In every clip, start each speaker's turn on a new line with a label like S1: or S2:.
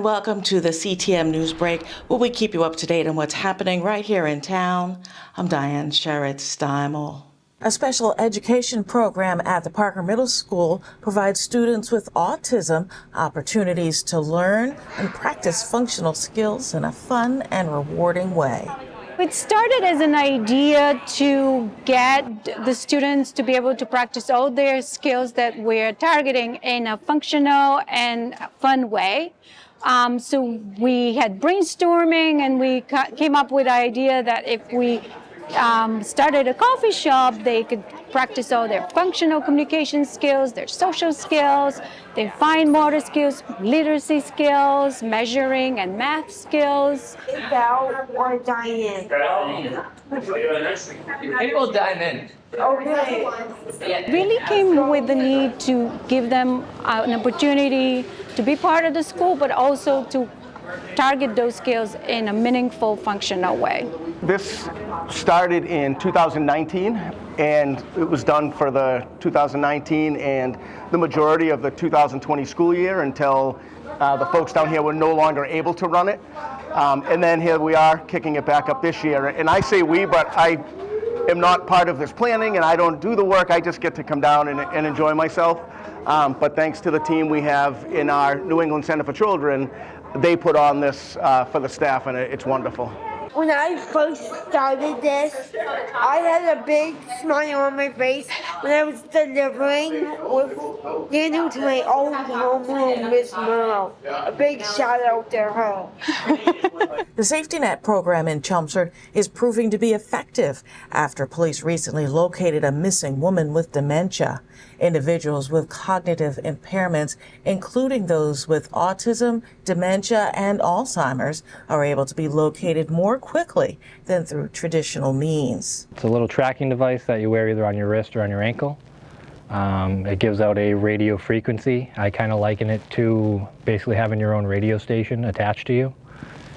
S1: and welcome to the CTM NewsBreak, where we keep you up to date on what's happening right here in town. I'm Diane Sherritt-Steimel. A special education program at the Parker Middle School provides students with autism opportunities to learn and practice functional skills in a fun and rewarding way.
S2: It started as an idea to get the students to be able to practice all their skills that we're targeting in a functional and fun way. So we had brainstorming, and we came up with the idea that if we started a coffee shop, they could practice all their functional communication skills, their social skills, their fine motor skills, literacy skills, measuring and math skills.
S3: Bell or Diane?
S4: People Diane.
S3: Okay.
S2: Really came with the need to give them an opportunity to be part of the school, but also to target those skills in a meaningful, functional way.
S5: This started in 2019, and it was done for the 2019 and the majority of the 2020 school year until the folks down here were no longer able to run it. And then here we are kicking it back up this year. And I say we, but I am not part of this planning, and I don't do the work. I just get to come down and enjoy myself. But thanks to the team we have in our New England Center for Children, they put on this for the staff, and it's wonderful.
S3: When I first started this, I had a big smile on my face when I was delivering with Daniel to my old homeroom, Miss Merle. A big shout out to her.
S1: The SafetyNet program in Chelmsford is proving to be effective after police recently located a missing woman with dementia. Individuals with cognitive impairments, including those with autism, dementia, and Alzheimer's, are able to be located more quickly than through traditional means.
S6: It's a little tracking device that you wear either on your wrist or on your ankle. It gives out a radio frequency. I kind of liken it to basically having your own radio station attached to you.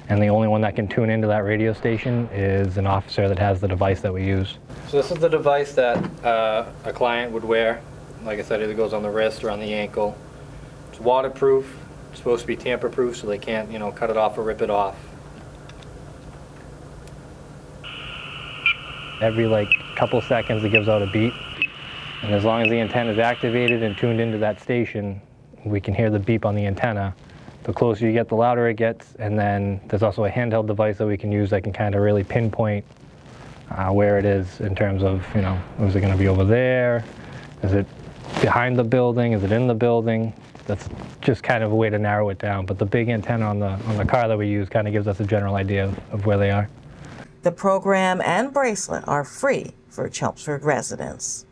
S6: And the only one that can tune into that radio station is an officer that has the device that we use. So this is the device that a client would wear. Like I said, it either goes on the wrist or on the ankle. It's waterproof. It's supposed to be tamper-proof, so they can't, cut it off or rip it off. Every couple seconds, it gives out a beep. And as long as the antenna is activated and tuned into that station, we can hear the beep on the antenna. The closer you get, the louder it gets. And then there's also a handheld device that we can use that can kind of really pinpoint where it is in terms of, is it going to be over there? Is it behind the building? Is it in the building? That's just kind of a way to narrow it down. But the big antenna on the car that we use kind of gives us a general idea of where they are.
S1: The program and bracelet are free for Chelmsford residents.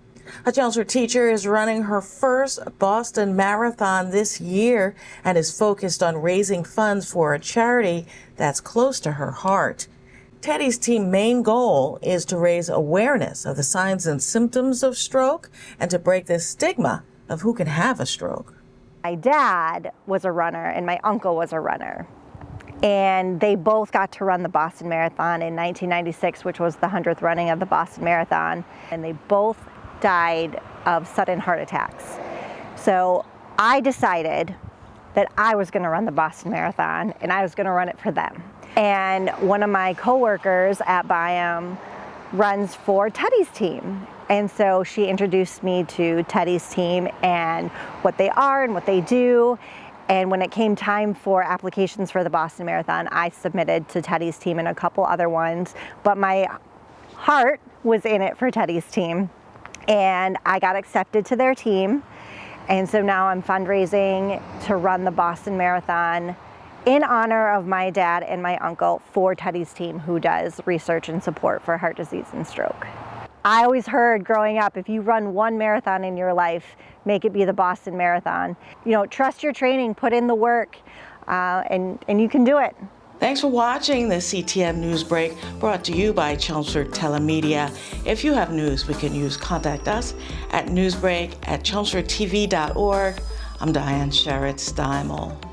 S1: A Chelmsford teacher is running her first Boston Marathon this year and is focused on raising funds for a charity that's close to her heart. Teddy's team's main goal is to raise awareness of the signs and symptoms of stroke and to break the stigma of who can have a stroke.
S7: My dad was a runner and my uncle was a runner. And they both got to run the Boston Marathon in 1996, which was the 100th running of the Boston Marathon. And they both died of sudden heart attacks. So I decided that I was going to run the Boston Marathon and I was going to run it for them. And one of my coworkers at Byam runs for Teddy's team. And so she introduced me to Teddy's team and what they are and what they do. And when it came time for applications for the Boston Marathon, I submitted to Teddy's team and a couple other ones. But my heart was in it for Teddy's team. And I got accepted to their team. And so now I'm fundraising to run the Boston Marathon in honor of my dad and my uncle for Teddy's team, who does research and support for heart disease and stroke. I always heard growing up, if you run one marathon in your life, make it be the Boston Marathon. Trust your training, put in the work, and you can do it.
S1: Thanks for watching the CTM NewsBreak, brought to you by Chelmsford Telemedia. If you have news we can use, contact us at newsbreak@chelmsfordtv.org. I'm Diane Sherritt-Steimel.